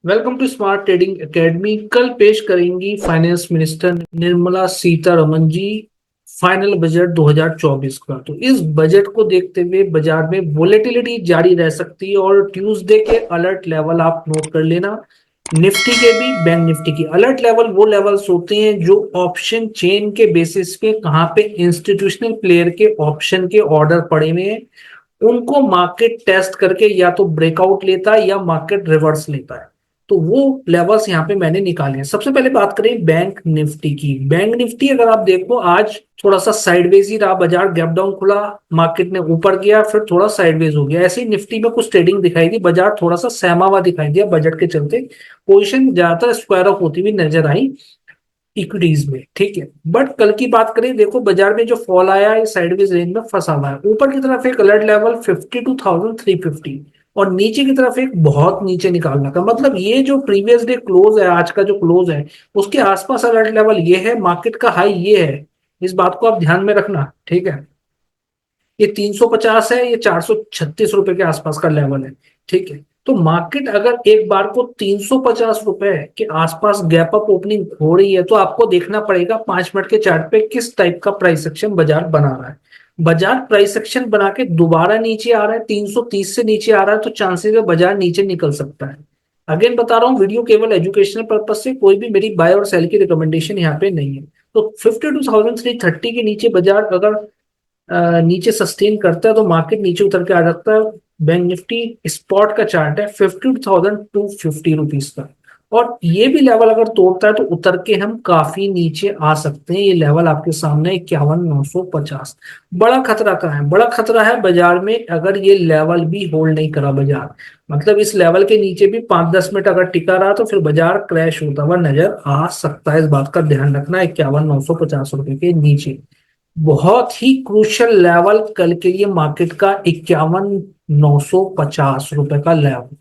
Welcome to smart trading academy. कल पेश करेंगी finance minister Nirmala Sitharaman ji final budget 2024 का। तो इस बजट को देखते हुए बाजार में वोलेटिलिटी जारी रह सकती है और ट्यूसडे के अलर्ट लेवल आप नोट कर लेना। निफ्टी के भी, बैंक निफ्टी की अलर्ट लेवल वो लेवल्स होते हैं जो ऑप्शन चेन के बेसिस पे कहाँ पे इंस्टीट्यूशनल प्लेयर के ऑप्शन के ऑर्डर पड़े हुए हैं, उनको मार्केट टेस्ट करके या तो ब्रेकआउट लेता है या मार्केट रिवर्स लेता है। तो वो लेवल्स यहाँ पे मैंने निकाले हैं। सबसे पहले बात करें बैंक निफ्टी की। बैंक निफ्टी अगर आप देखो आज थोड़ा सा साइडवेज ही रहा, बाजार गैप डाउन खुला, मार्केट ने ऊपर गया फिर थोड़ा साइडवेज हो गया। ऐसे ही निफ्टी में कुछ ट्रेडिंग दिखाई दी, बाजार थोड़ा सा सहमा हुआ दिखाई दिया बजट के चलते। पोजीशन ज्यादातर स्क्वायर ऑफ होती हुई नजर आई इक्विटीज में, ठीक है। बट कल की बात करें, देखो बाजार में जो फॉल आया है साइडवेज रेंज में फंसा हुआ है। ऊपर की तरफ एक अलर्ट लेवल 52,350 और नीचे की तरफ एक बहुत नीचे निकालना का मतलब ये जो प्रीवियस डे क्लोज है, आज का जो क्लोज है उसके आसपास अलर्ट लेवल ये है, मार्केट का हाई ये है। इस बात को आप ध्यान में रखना, ठीक है। ये 350 है, ये 436 रुपए के आसपास का लेवल है, ठीक है। तो मार्केट अगर एक बार को 350 रुपए के आसपास गैप अप ओपनिंग हो रही है तो आपको देखना पड़ेगा 5 मिनट के चार्ट पे किस टाइप का प्राइस एक्शन बाजार बना रहा है। बाजार प्राइस एक्शन बना के दोबारा नीचे आ रहा है, 330 से नीचे आ रहा है, तो चांसेस है बाजार नीचे निकल सकता है। अगेन बता रहा हूँ, वीडियो केवल एजुकेशनल पर्पज से, कोई भी मेरी बाय और सेल की रिकमेंडेशन यहाँ पे नहीं है। तो 52,330 के नीचे बाजार अगर नीचे सस्टेन करता है तो मार्केट नीचे उतर के आ जाता है। बैंक निफ्टी स्पॉट का चार्ट है 52,250 का, और ये भी लेवल अगर तोड़ता है तो उतर के हम काफी नीचे आ सकते हैं। ये लेवल आपके सामने 51,950। बड़ा खतरा कहाँ है? बड़ा खतरा है बाजार में अगर ये लेवल भी होल्ड नहीं करा बाजार, मतलब इस लेवल के नीचे भी 5-10 मिनट अगर टिका रहा तो फिर बाजार क्रैश होता हुआ नजर आ सकता है। इस बात का ध्यान रखना, 51,950 रुपए के नीचे बहुत ही क्रूशियल लेवल कल के लिए मार्केट का 51,950 रुपए का लेवल,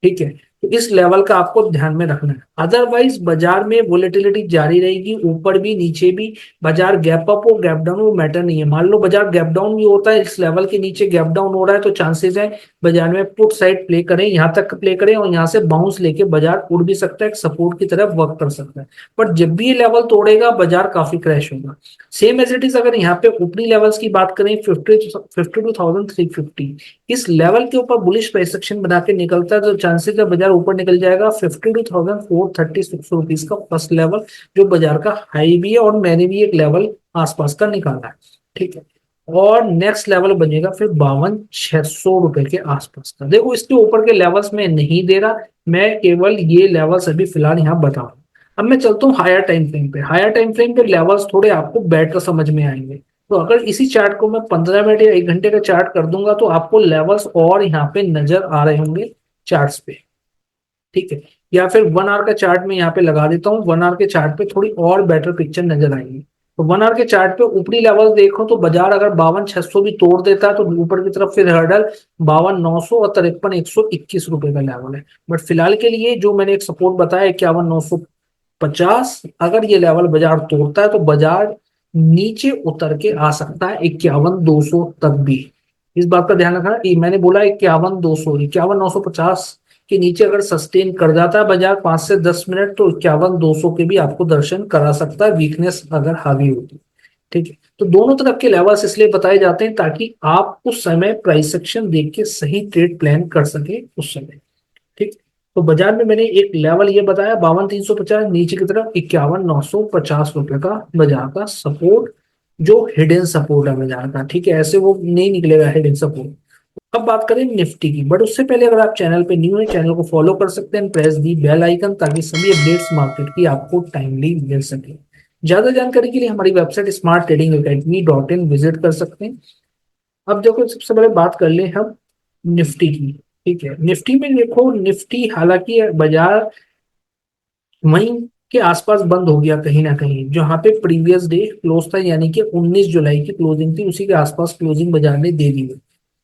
ठीक है। तो इस लेवल का आपको ध्यान में रखना है। अदरवाइज बाजार में वोलेटिलिटी जारी रहेगी, ऊपर भी नीचे भी। बाजार गैप अप हो गैप डाउन हो मैटर नहीं है। मान लो बाजार गैप डाउन भी होता है, इस लेवल के नीचे गैप डाउन हो रहा है, तो चांसेस है बाजार में पुट साइड प्ले करें, यहाँ तक प्ले करें और यहाँ से बाउंस लेके बाजार उड़ भी सकता है, एक सपोर्ट की तरफ वर्क कर सकता है। बट जब भी ये लेवल तोड़ेगा बाजार काफी क्रैश होगा। सेम एज इट इज अगर यहाँ पे ओपनिंग लेवल्स की बात करें, 52,350, इस लेवल के ऊपर बुलिश प्राइस एक्शन बना के निकलता है तो चांसेस है बाजार ऊपर निकल जाएगा 52,436 का फर्स्ट लेवल, जो बाजार का हाई भी है और मैंने भी एक लेवल आसपास का निकाला है, ठीक है। और नेक्स्ट लेवल बनेगा फिर 52,600 रुपए के आसपास का। देखो इसके ऊपर के लेवल्स में नहीं दे रहा, मैं केवल ये लेवल्स अभी फिलहाल यहाँ बता रहा हूँ। अब मैं चलता हूँ हायर टाइम फ्रेम पे। हायर टाइम फ्रेम पे लेवल्स थोड़े आपको बेटर समझ में आएंगे। तो अगर इसी चार्ट को मैं 15 मिनट या 1 घंटे का चार्ट कर दूंगा तो आपको लेवल्स और यहाँ पे नजर आ रहे होंगे चार्ट्स पे, ठीक है। या फिर 1 आवर का चार्ट में यहाँ पे लगा देता हूँ, 1 आवर के चार्ट पे थोड़ी और बेटर पिक्चर नजर आएगी। तो 1 आवर के चार्ट पे ऊपरी लेवल देखो तो बाजार अगर 52,600 भी तोड़ देता है तो ऊपर की तरफ फिर हर्डल 52,900 और 53,121 रुपए का लेवल है। बट फिलहाल के लिए जो मैंने एक सपोर्ट बताया 51,950, अगर ये लेवल बाजार तोड़ता है तो बाजार नीचे उतर के आ सकता है 51,200 तक भी। इस बात का ध्यान रखना, ये मैंने बोला 51,200, 51,950 के नीचे अगर सस्टेन कर जाता है बाजार 5 से 10 मिनट तो 51,200 के भी आपको दर्शन करा सकता है, वीकनेस अगर हावी होती, ठीक है। तो दोनों तरफ के लेवल्स इसलिए बताए जाते हैं ताकि आप उस समय प्राइस एक्शन देख के सही ट्रेड प्लान कर सके उस समय, ठीक। तो बाजार में मैंने एक लेवल ये बताया 52,350, नीचे की तरफ 51,950 रुपए का बाजार का सपोर्ट, जो हिडन सपोर्ट है बाजार का, ठीक है। ऐसे वो नहीं निकलेगा हिडन सपोर्ट। अब बात करें निफ्टी की, बट उससे पहले अगर आप चैनल पे न्यू है, चैनल को फॉलो कर सकते हैं, प्रेस दी बेल आइकन ताकि सभी अपडेट्स मार्केट की आपको टाइमली मिल सके। ज्यादा जानकारी के लिए हमारी वेबसाइट smarttradingacademy.in विजिट कर सकते हैं। अब देखो सबसे पहले बात कर ले हम निफ्टी की, ठीक है। निफ्टी में देखो, निफ्टी हालांकि बाजार वहीं के आसपास बंद हो गया कहीं ना कहीं, जहां पे प्रीवियस डे क्लोज था, यानी कि 19 जुलाई की क्लोजिंग थी, उसी के आसपास क्लोजिंग बाजार ने दे दी है,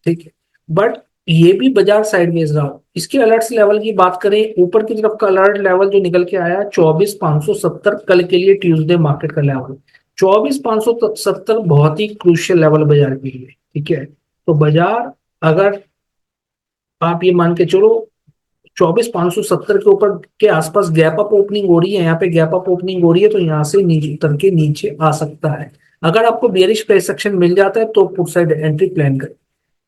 ठीक है। बट ये भी बाजार साइडवेज रहा। इसके अलर्ट लेवल की बात करें, ऊपर की तरफ का अलर्ट लेवल जो निकल के आया 24,570 कल के लिए ट्यूसडे मार्केट का लेवल 24,570 बहुत ही क्रूशियल लेवल बाजार के लिए, ठीक है। तो बाजार अगर आप ये मान के चलो 24,570 के ऊपर के आसपास गैप अप ओपनिंग हो रही है, यहाँ पे गैप अप ओपनिंग हो रही है, तो यहाँ से नीचे उतर के नीचे आ सकता है। अगर आपको बेयरिश प्राइस एक्शन मिल जाता है तो पुट साइड एंट्री प्लान करें।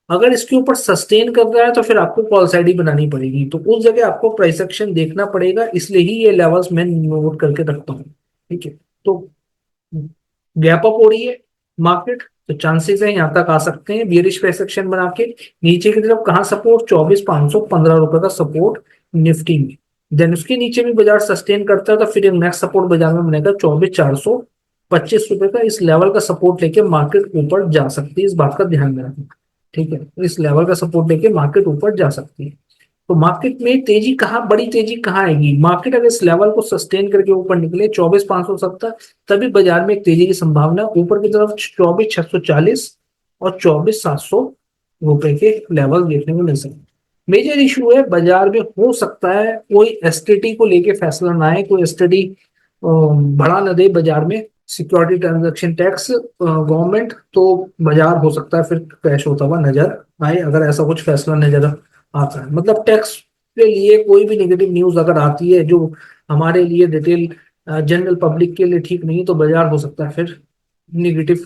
अगर इसके ऊपर सस्टेन कर रहा है तो फिर आपको कॉल साइड ही बनानी पड़ेगी, तो उस जगह आपको प्राइस एक्शन देखना पड़ेगा, इसलिए ही ये लेवल्स मैं नोट करके रखता हूँ। ठीक है, तो गैप अप हो रही है मार्केट, तो चांसेस है यहाँ तक आ सकते हैं बियरिश प्राइस एक्शन बना के। नीचे की तरफ कहाँ सपोर्ट, 24,515 रुपए का सपोर्ट निफ्टी में। देन उसके नीचे भी बाजार सस्टेन करता है तो फिर नेक्स्ट सपोर्ट बाजार में बनेगा 24,425 रुपए का। इस लेवल का सपोर्ट लेके मार्केट ऊपर जा सकती है, इस बात का ध्यान में रखना। ठीक है, इस लेवल का सपोर्ट लेके मार्केट ऊपर जा सकती है। तो मार्केट में तेजी कहाँ, बड़ी तेजी कहाँ आएगी, मार्केट अगर इस लेवल को सस्टेन करके ऊपर निकले 24,570, तभी बाजार में एक तेजी की संभावना ऊपर की तरफ 24,640 और 24,700 रुपए के लेवल देखने को मिल सकते हैं। मेजर इशू है बाजार में, हो सकता है कोई एसटीटी को लेके फैसला ना आए, कोई एसटीटी बढ़ा न दे बाजार में, सिक्योरिटी ट्रांजैक्शन टैक्स गवर्नमेंट, तो बाजार हो सकता है फिर क्रैश होता हुआ नजर आए, अगर ऐसा कुछ फैसला नजर आता है। मतलब टैक्स के लिए कोई भी नेगेटिव न्यूज अगर आती है जो हमारे लिए डिटेल जनरल पब्लिक के लिए ठीक नहीं, तो बाजार हो सकता है फिर निगेटिव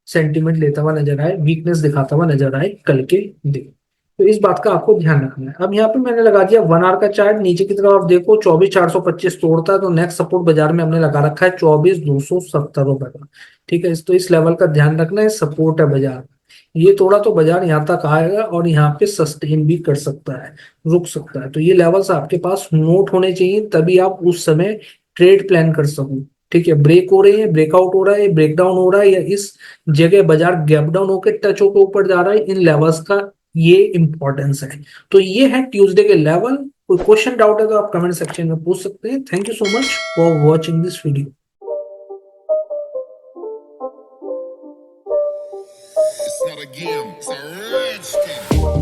सेंटीमेंट लेता हुआ नजर आए, वीकनेस दिखाता हुआ नजर आए कल के दिन। तो इस बात का आपको ध्यान रखना है। अब यहाँ पे मैंने लगा दिया 1 आवर का चार्ट, नीचे की तरफ आप देखो 24,425 तोड़ता है तो नेक्स्ट सपोर्ट बाजार में हमने लगा रखा है 24,270 रुपए का। ठीक है, तो इस लेवल का ध्यान रखना है, सपोर्ट है बाजार। ये तोड़ा तो बाजार यहाँ तक आएगा और यहाँ पे सस्टेन भी कर सकता है, रुक सकता है, तो ये लेवल्स आपके पास नोट होने चाहिए, तभी आप उस समय ट्रेड प्लान कर सको। ठीक है, ब्रेक हो रहे हैं, ब्रेकआउट हो रहा है, ब्रेक डाउन हो रहा है, या इस जगह बाजार गैप डाउन होकर टच होकर ऊपर जा रहा है, इन लेवल्स का ये इंपॉर्टेंस है। तो ये है ट्यूसडे के लेवल। कोई क्वेश्चन डाउट है तो आप कमेंट सेक्शन में पूछ सकते हैं। Thank you so much for watching this video. It's not a game, it's a rich thing.